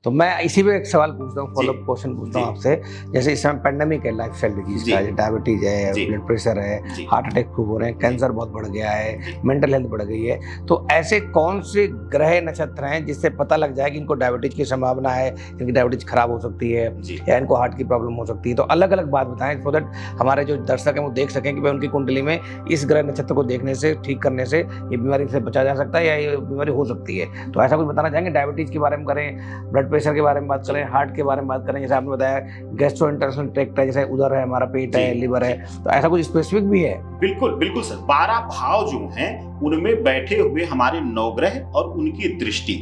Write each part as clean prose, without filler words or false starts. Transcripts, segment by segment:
तो मैं इसी पे एक सवाल पूछता हूँ, जी, फॉलोअप क्वेश्चन पूछता हूँ जी, आपसे। जैसे इस समय पेंडेमिक है, लाइफस्टाइल डिजीज जी, का, डायबिटीज है, जी, ब्लड प्रेशर है, जी, हार्ट अटैक खूब हो रहे हैं, जी, कैंसर बहुत बढ़ गया है, जी, मेंटल हेल्थ बढ़ गई है। तो ऐसे कौन से ग्रह नक्षत्र हैं जिससे पता लग जाए कि इनको डायबिटीज की संभावना है, इनकी डायबिटीज खराब हो सकती है जी। या इनको हार्ट की प्रॉब्लम हो सकती है? तो अलग अलग बात बताएं, सो दैट हमारे जो दर्शक हैं वो देख सकें कि भाई उनकी कुंडली में इस ग्रह नक्षत्र को देखने से, ठीक करने से ये बीमारी से बचा जा सकता है या ये बीमारी हो सकती है। तो ऐसा कुछ बताना चाहेंगे? डायबिटीज के बारे में करें, ब्लड प्रेशर के बारे में बात करें, हार्ट के बारे में बात करें, जैसे आपने बताया गैस्ट्रोइंटेस्टाइनल ट्रैक्ट है, जैसे उधर है, हमारा पेट जी, है, लिवर है, जी। तो ऐसा कुछ स्पेसिफिक भी है? बिल्कुल, बिल्कुल सर। 12 भाव जो हैं, उनमें बैठे हुए हमारे नवग्रह और उनकी दृष्टि,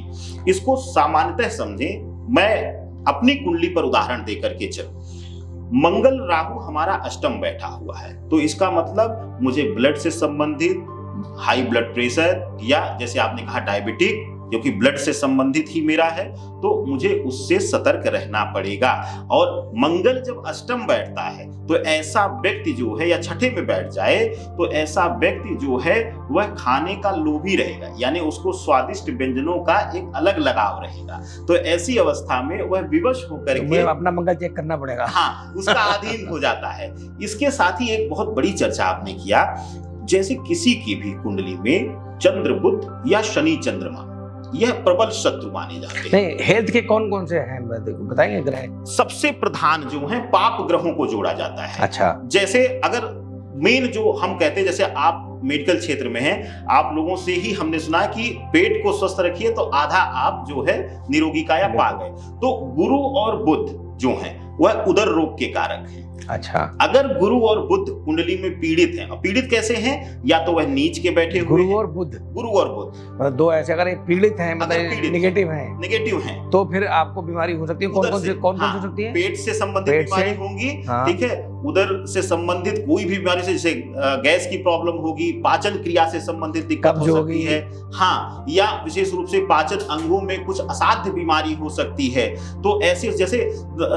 इसको सामान्यतः समझें। मैं अपनी कुंडली पर उदाहरण देकर के चलूं। मंगल राहु हमारा अष्टम बैठा हुआ है, तो इसका मतलब मुझे ब्लड से संबंधित, हाई ब्लड प्रेशर या जैसे आपने कहा डायबिटिक, क्योंकि ब्लड से संबंधित ही मेरा है, तो मुझे उससे सतर्क रहना पड़ेगा। और मंगल जब अष्टम बैठता है तो ऐसा व्यक्ति जो है, या छठे में बैठ जाए तो ऐसा व्यक्ति जो है वह खाने का लोभी रहेगा, यानी उसको स्वादिष्ट व्यंजनों का एक अलग लगाव रहेगा। तो ऐसी अवस्था में वह विवश होकर तो के मुझे अपना मंगल चेक करना पड़ेगा। हाँ, उसका अधीन हो जाता है। इसके साथ ही एक बहुत बड़ी चर्चा आपने किया, जैसे किसी की भी कुंडली में चंद्र बुध या शनि चंद्रमा, यह प्रबल शत्रु माने जाते हैं। नहीं, हेल्थ के कौन कौन से हैं बताएंगे ग्रह? सबसे प्रधान जो है पाप ग्रहों को जोड़ा जाता है। अच्छा। जैसे अगर मेन जो हम कहते हैं, जैसे आप मेडिकल क्षेत्र में हैं, आप लोगों से ही हमने सुना है कि पेट को स्वस्थ रखिए तो आधा आप जो है निरोगी काया पा गए। तो गुरु और बुध जो हैं वह उदर रोग के कारक हैं। अच्छा। अगर गुरु और बुध कुंडली में पीड़ित हैं, और पीड़ित कैसे हैं, या तो वह नीच के बैठे हुए गुरु हैं, और बुध, गुरु और बुध मतलब दो ऐसे, अगर ये पीड़ित हैं, मतलब नेगेटिव हैं, नेगेटिव हैं, तो फिर आपको बीमारी हो सकती है। कौन कौन से हो सकती है? पेट से संबंधित पेट बीमारी से? होंगी, हाँ। ठीक है। उदर से संबंधित कोई भी बीमारी से, जैसे गैस की प्रॉब्लम होगी, पाचन क्रिया से संबंधित दिक्कत हो सकती है, हाँ, या विशेष रूप से पाचन अंगों में कुछ असाध्य बीमारी हो सकती है। तो ऐसे, जैसे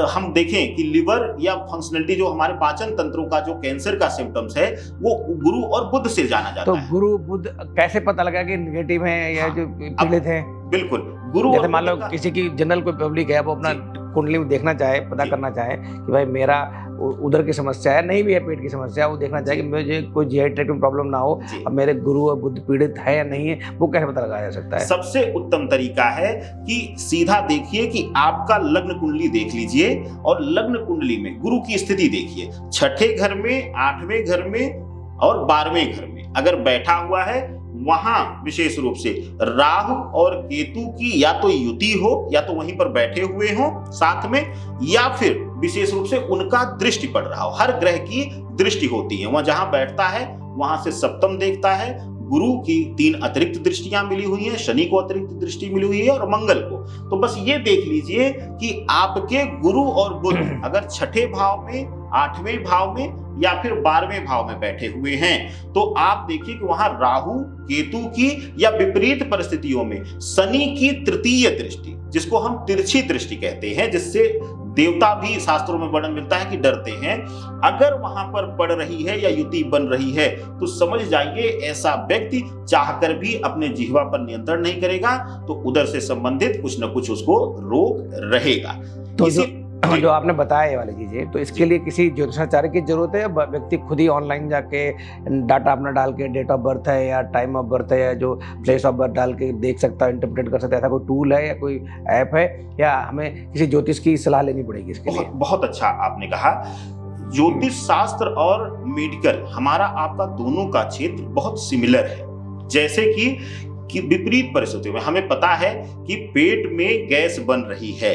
हम देखें कि लिवर या फंक्शनलिटी, जो हमारे पाचन तंत्रों का जो कैंसर का सिम्टम्स है, वो गुरु और बुध से जाना जाता है। तो गुरु बुध कैसे पता लगा कि नेगेटिव है या जो पीड़ित है? बिल्कुल, गुरु जैसे मान लो किसी की जनरल कोई पब्लिक है, वो अपना कुंडली में देखना चाहे, पता करना चाहे कि भाई मेरा उधर की समस्या है, नहीं भी है पेट की समस्या, वो देखना चाहे कि मुझे कोई जीआई ट्रैक्ट में प्रॉब्लम ना हो, अब मेरे गुरु और बुध पीड़ित है या नहीं है, वो कैसे पता लगाया जा सकता है? सबसे उत्तम तरीका है कि सीधा देखिए कि आपका लग्न कुंडली देख लीजिए, और लग्न कुंडली में गुरु की स्थिति देखिए। छठे घर में, 8वें घर में और 12वें घर में अगर बैठा हुआ है, वहां विशेष रूप से राहु और केतु की या तो युति हो, या तो वहीं पर बैठे हुए हो साथ में, या फिर विशेष रूप से उनका दृष्टि पड़ रहा हो। हर ग्रह की दृष्टि होती है, वहां जहां बैठता है वहां से सप्तम देखता है। गुरु की 3 अतिरिक्त दृष्टियां मिली हुई हैं, शनि को अतिरिक्त दृष्टि मिली हुई है, और मंगल को। तो बस ये देख लीजिए कि आपके गुरु और बुध अगर छठे भाव में, 8वें भाव में या फिर 12वें भाव में बैठे हुए हैं, तो आप देखिए कि वहां राहु केतु की, या विपरीत परिस्थितियों में शनि की तृतीय दृष्टि, जिसको हम तिरछी दृष्टि कहते हैं, जिससे देवता भी शास्त्रों में वर्णन मिलता है कि डरते हैं, अगर वहां पर पड़ रही है या युति बन रही है, तो समझ जाइए ऐसा व्यक्ति चाहकर भी अपने जिह्वा पर नियंत्रण नहीं करेगा, तो उधर से संबंधित कुछ न कुछ उसको रोग रहेगा। तो जो आपने बताया ये वाली चीजें, तो इसके लिए किसी ज्योतिषाचार्य की जरूरत है, या व्यक्ति खुद ही ऑनलाइन जाके डाटा अपना डाल के, डेट ऑफ बर्थ है या टाइम ऑफ बर्थ है या जो प्लेस ऑफ बर्थ डाल के देख सकता है, इंटरप्रेट कर सकता है? ऐसा कोई टूल है या कोई ऐप है, या हमें किसी ज्योतिष की सलाह लेनी पड़ेगी इसके लिए? बहुत अच्छा आपने कहा। ज्योतिष शास्त्र और मेडिकल, हमारा आपका दोनों का क्षेत्र बहुत सिमिलर है। जैसे कि विपरीत परिस्थितियों में हमें पता है कि पेट में गैस बन रही है,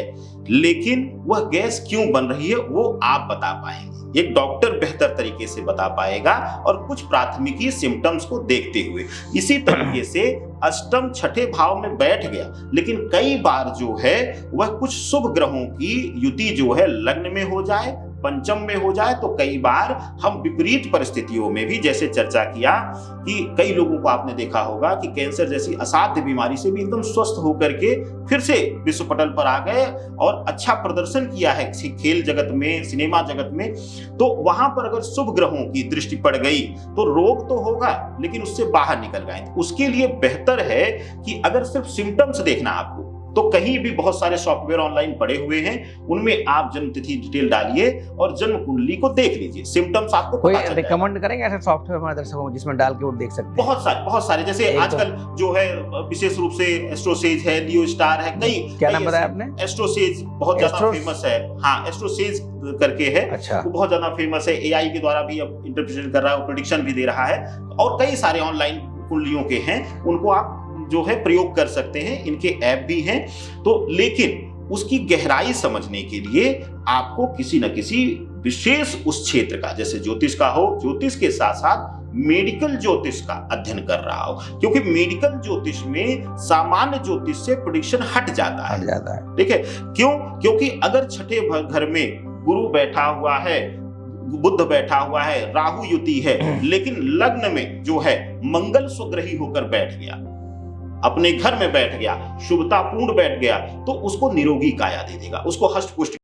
लेकिन वह गैस क्यों बन रही है वो आप बता पाएंगे, एक डॉक्टर बेहतर तरीके से बता पाएगा, और कुछ प्राथमिकी सिम्टम्स को देखते हुए। इसी तरीके से अष्टम छठे भाव में बैठ गया, लेकिन कई बार जो है वह कुछ शुभ ग्रहों की युति जो है लग्न में हो जाए, पंचम में हो जाए, तो कई बार हम विपरीत परिस्थितियों में भी, जैसे चर्चा किया कि कई लोगों को आपने देखा होगा कि कैंसर जैसी असाध्य बीमारी से भी एकदम स्वस्थ होकर के फिर से विश्व पटल पर आ गए और अच्छा प्रदर्शन किया है खेल जगत में, सिनेमा जगत में। तो वहां पर अगर शुभ ग्रहों की दृष्टि पड़ गई तो रोग तो होगा, लेकिन उससे बाहर निकल गए। उसके लिए बेहतर है कि अगर सिर्फ सिम्टम्स देखना आपको, तो कहीं भी बहुत सारे सॉफ्टवेयर ऑनलाइन पड़े हुए हैं, उनमें आप जन्म तिथि डिटेल डालिए और जन्म कुंडली को देख लीजिए, सिम्टम्स आपको कोई पता चल जाएगा। रिकमेंड करेंगे ऐसे सॉफ्टवेयर हमारे दर्शकों को जिसमें डाल के वो देख सकते हैं? बहुत सारे जैसे एक तो- आजकल जो है विशेष रूप से एस्ट्रोसेज है, लियो स्टार है, क्या नाम बताया आपने? एस्ट्रोसेज बहुत ज्यादा एस्ट्रो- फेमस है। हाँ, एस्ट्रोसेज करके है, अच्छा, वो बहुत ज्यादा फेमस है, एआई के द्वारा भी अब इंटरप्रिटेशन कर रहा है, प्रेडिक्शन भी दे रहा है, और कई सारे ऑनलाइन कुंडलियों के हैं, उनको आप जो है प्रयोग कर सकते हैं, इनके ऐप भी हैं। तो लेकिन उसकी गहराई समझने के लिए आपको किसी न किसी विशेष उस क्षेत्र का, जैसे ज्योतिष का हो, ज्योतिष के साथ साथ मेडिकल ज्योतिष का अध्ययन कर रहा हो, क्योंकि मेडिकल ज्योतिष में सामान्य ज्योतिष से प्रेडिक्शन हट जाता है। ठीक है, क्यों? क्योंकि अगर छठे घर में गुरु बैठा हुआ है, बुध बैठा हुआ है, राहु युति है, लेकिन लग्न में जो है मंगल स्वग्रही होकर बैठ गया, अपने घर में बैठ गया, शुभतापूर्ण बैठ गया, तो उसको निरोगी काया दे देगा, उसको हष्ट पुष्ट